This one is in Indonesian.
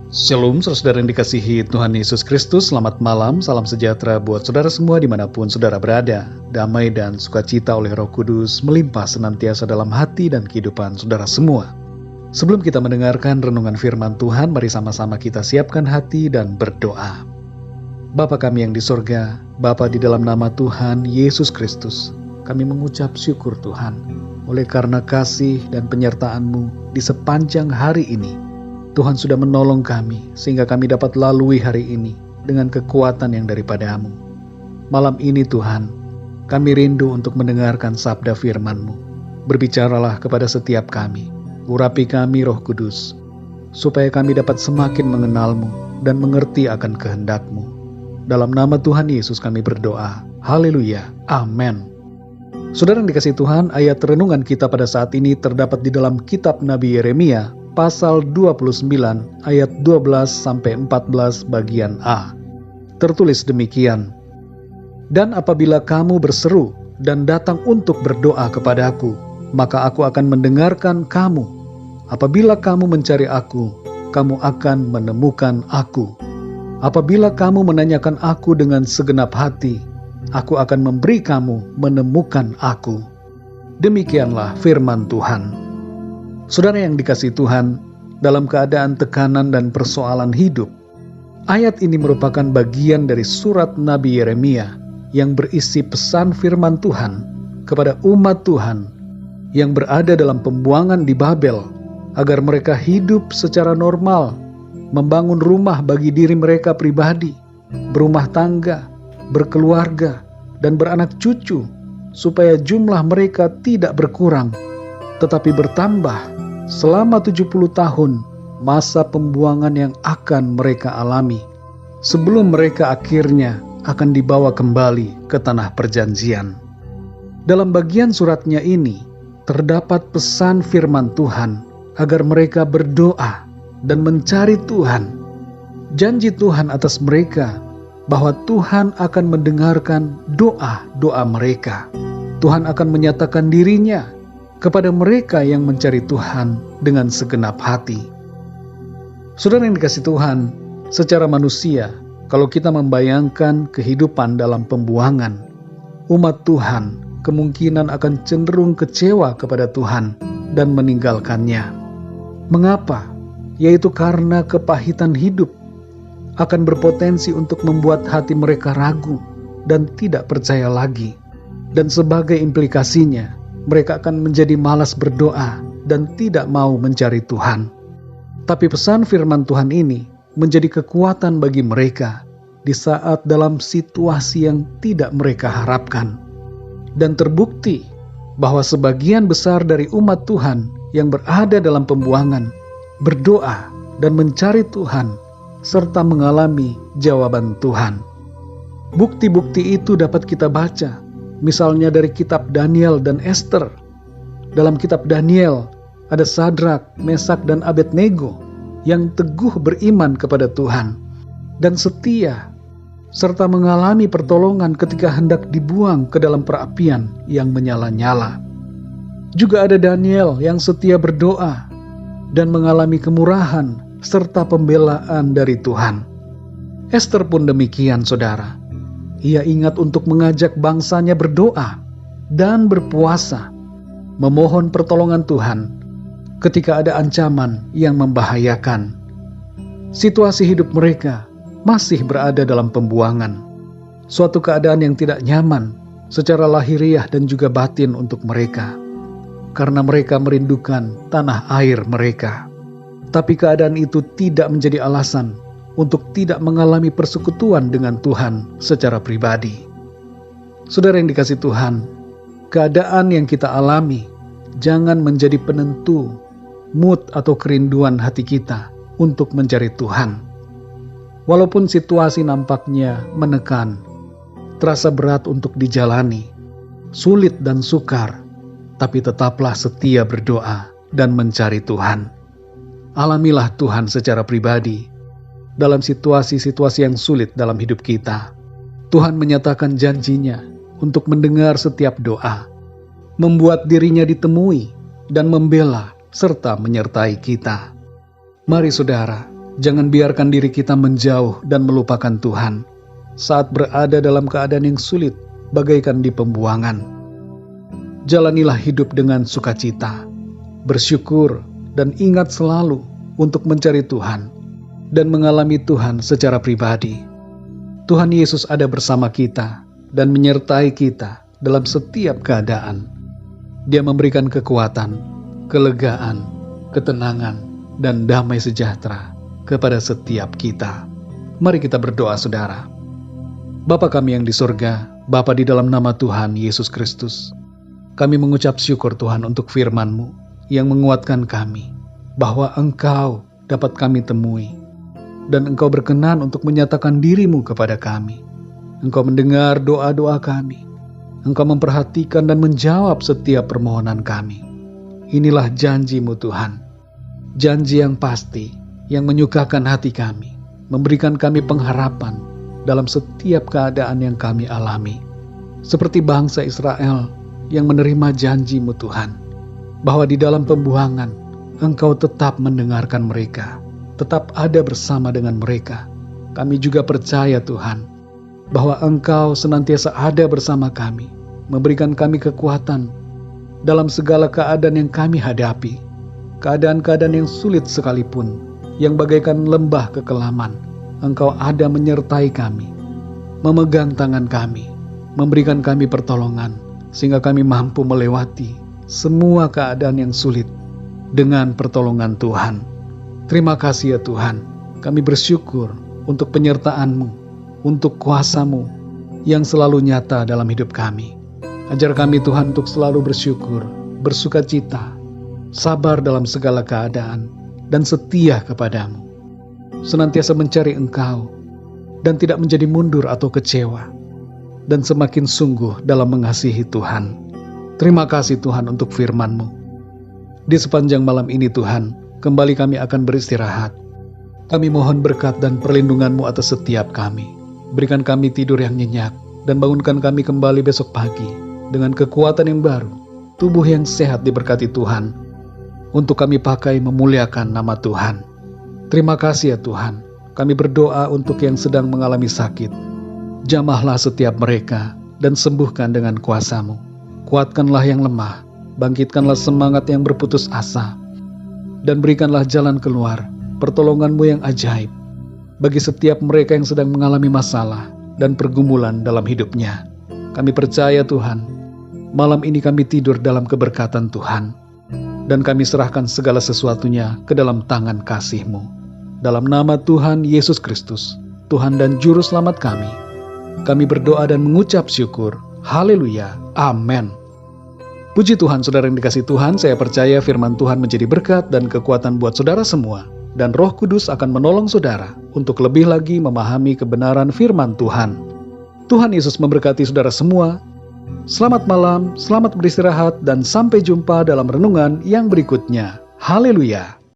Shalom, saudara yang dikasihi Tuhan Yesus Kristus. Selamat malam, salam sejahtera buat saudara semua dimanapun saudara berada. Damai dan sukacita oleh Roh Kudus melimpah senantiasa dalam hati dan kehidupan saudara semua. Sebelum kita mendengarkan renungan firman Tuhan, mari sama-sama kita siapkan hati dan berdoa. Bapa kami yang di sorga, Bapa di dalam nama Tuhan Yesus Kristus, kami mengucap syukur Tuhan, oleh karena kasih dan penyertaan-Mu di sepanjang hari ini. Tuhan sudah menolong kami, sehingga kami dapat lalui hari ini dengan kekuatan yang daripada-Mu. Malam ini Tuhan, kami rindu untuk mendengarkan sabda firman-Mu. Berbicaralah kepada setiap kami, urapi kami Roh Kudus, supaya kami dapat semakin mengenal-Mu dan mengerti akan kehendak-Mu. Dalam nama Tuhan Yesus kami berdoa. Haleluya. Amin. Saudara yang dikasihi Tuhan, ayat renungan kita pada saat ini terdapat di dalam kitab Nabi Yeremia, pasal 29 ayat 12-14 bagian A. Tertulis demikian, "Dan apabila kamu berseru dan datang untuk berdoa kepadaku, maka aku akan mendengarkan kamu. Apabila kamu mencari aku, kamu akan menemukan aku. Apabila kamu menanyakan aku dengan segenap hati, aku akan memberi kamu menemukan aku." Demikianlah firman Tuhan. Saudara yang dikasihi Tuhan, dalam keadaan tekanan dan persoalan hidup, ayat ini merupakan bagian dari surat Nabi Yeremia yang berisi pesan firman Tuhan kepada umat Tuhan yang berada dalam pembuangan di Babel, agar mereka hidup secara normal, membangun rumah bagi diri mereka pribadi, berumah tangga, berkeluarga, dan beranak cucu, supaya jumlah mereka tidak berkurang, tetapi bertambah selama 70 tahun masa pembuangan yang akan mereka alami, sebelum mereka akhirnya akan dibawa kembali ke tanah perjanjian. Dalam bagian suratnya ini, terdapat pesan firman Tuhan agar mereka berdoa dan mencari Tuhan. Janji Tuhan atas mereka bahwa Tuhan akan mendengarkan doa-doa mereka. Tuhan akan menyatakan dirinya kepada mereka yang mencari Tuhan dengan segenap hati. Saudara yang dikasihi Tuhan, secara manusia, kalau kita membayangkan kehidupan dalam pembuangan, umat Tuhan kemungkinan akan cenderung kecewa kepada Tuhan dan meninggalkannya. Mengapa? Yaitu karena kepahitan hidup akan berpotensi untuk membuat hati mereka ragu dan tidak percaya lagi. Dan sebagai implikasinya, mereka akan menjadi malas berdoa dan tidak mau mencari Tuhan. Tapi pesan firman Tuhan ini menjadi kekuatan bagi mereka di saat dalam situasi yang tidak mereka harapkan. Dan terbukti bahwa sebagian besar dari umat Tuhan yang berada dalam pembuangan berdoa dan mencari Tuhan serta mengalami jawaban Tuhan. Bukti-bukti itu dapat kita baca, misalnya dari kitab Daniel dan Esther. Dalam kitab Daniel ada Sadrak, Mesak, dan Abednego yang teguh beriman kepada Tuhan dan setia, serta mengalami pertolongan ketika hendak dibuang ke dalam perapian yang menyala-nyala. Juga ada Daniel yang setia berdoa dan mengalami kemurahan serta pembelaan dari Tuhan. Esther pun demikian, saudara. Ia ingat untuk mengajak bangsanya berdoa dan berpuasa, memohon pertolongan Tuhan ketika ada ancaman yang membahayakan. Situasi hidup mereka masih berada dalam pembuangan, suatu keadaan yang tidak nyaman secara lahiriah dan juga batin untuk mereka, karena mereka merindukan tanah air mereka. Tapi keadaan itu tidak menjadi alasan untuk tidak mengalami persekutuan dengan Tuhan secara pribadi. Saudara yang dikasihi Tuhan, keadaan yang kita alami jangan menjadi penentu mood atau kerinduan hati kita untuk mencari Tuhan. Walaupun situasi nampaknya menekan, terasa berat untuk dijalani, sulit dan sukar, tapi tetaplah setia berdoa dan mencari Tuhan. Alamilah Tuhan secara pribadi dalam situasi-situasi yang sulit dalam hidup kita. Tuhan menyatakan janjinya untuk mendengar setiap doa, membuat dirinya ditemui, dan membela serta menyertai kita. Mari saudara, Jangan biarkan diri kita menjauh dan melupakan Tuhan saat berada dalam keadaan yang sulit, bagaikan di pembuangan. Jalanilah hidup dengan sukacita, bersyukur, dan ingat selalu untuk mencari Tuhan dan mengalami Tuhan secara pribadi. Tuhan Yesus ada bersama kita dan menyertai kita dalam setiap keadaan. Dia memberikan kekuatan, kelegaan, ketenangan, dan damai sejahtera kepada setiap kita. Mari kita berdoa, saudara. Bapa kami yang di surga, Bapa di dalam nama Tuhan Yesus Kristus, kami mengucap syukur Tuhan untuk firman-Mu yang menguatkan kami, bahwa Engkau dapat kami temui, dan Engkau berkenan untuk menyatakan diri-Mu kepada kami. Engkau mendengar doa-doa kami, Engkau memperhatikan dan menjawab setiap permohonan kami. Inilah janji-Mu Tuhan, janji yang pasti, yang menyukakan hati kami, memberikan kami pengharapan dalam setiap keadaan yang kami alami. Seperti bangsa Israel yang menerima janji-Mu Tuhan, bahwa di dalam pembuangan Engkau tetap mendengarkan mereka, tetap ada bersama dengan mereka. Kami juga percaya Tuhan, bahwa Engkau senantiasa ada bersama kami, memberikan kami kekuatan dalam segala keadaan yang kami hadapi. Keadaan-keadaan yang sulit sekalipun, yang bagaikan lembah kekelaman, Engkau ada menyertai kami, memegang tangan kami, memberikan kami pertolongan, sehingga kami mampu melewati semua keadaan yang sulit dengan pertolongan Tuhan. Terima kasih ya Tuhan, kami bersyukur untuk penyertaan-Mu, untuk kuasa-Mu yang selalu nyata dalam hidup kami. Ajar kami Tuhan untuk selalu bersyukur, bersukacita, sabar dalam segala keadaan, dan setia kepadamu. Senantiasa mencari Engkau, dan tidak menjadi mundur atau kecewa, dan semakin sungguh dalam mengasihi Tuhan. Terima kasih Tuhan untuk firman-Mu. Di sepanjang malam ini Tuhan, kembali kami akan beristirahat. Kami mohon berkat dan perlindungan-Mu atas setiap kami. Berikan kami tidur yang nyenyak, dan bangunkan kami kembali besok pagi dengan kekuatan yang baru, tubuh yang sehat diberkati Tuhan, untuk kami pakai memuliakan nama Tuhan. Terima kasih ya Tuhan, kami berdoa untuk yang sedang mengalami sakit. Jamahlah setiap mereka dan sembuhkan dengan kuasa-Mu. Kuatkanlah yang lemah, bangkitkanlah semangat yang berputus asa, dan berikanlah jalan keluar, pertolongan-Mu yang ajaib bagi setiap mereka yang sedang mengalami masalah dan pergumulan dalam hidupnya. Kami percaya Tuhan, malam ini kami tidur dalam keberkatan Tuhan, dan kami serahkan segala sesuatunya ke dalam tangan kasih-Mu. Dalam nama Tuhan Yesus Kristus, Tuhan dan Juru Selamat kami berdoa dan mengucap syukur. Haleluya. Amin. Puji Tuhan, saudara yang dikasihi Tuhan, saya percaya firman Tuhan menjadi berkat dan kekuatan buat saudara semua, dan Roh Kudus akan menolong saudara untuk lebih lagi memahami kebenaran firman Tuhan. Tuhan Yesus memberkati saudara semua. Selamat malam, selamat beristirahat, dan sampai jumpa dalam renungan yang berikutnya. Haleluya.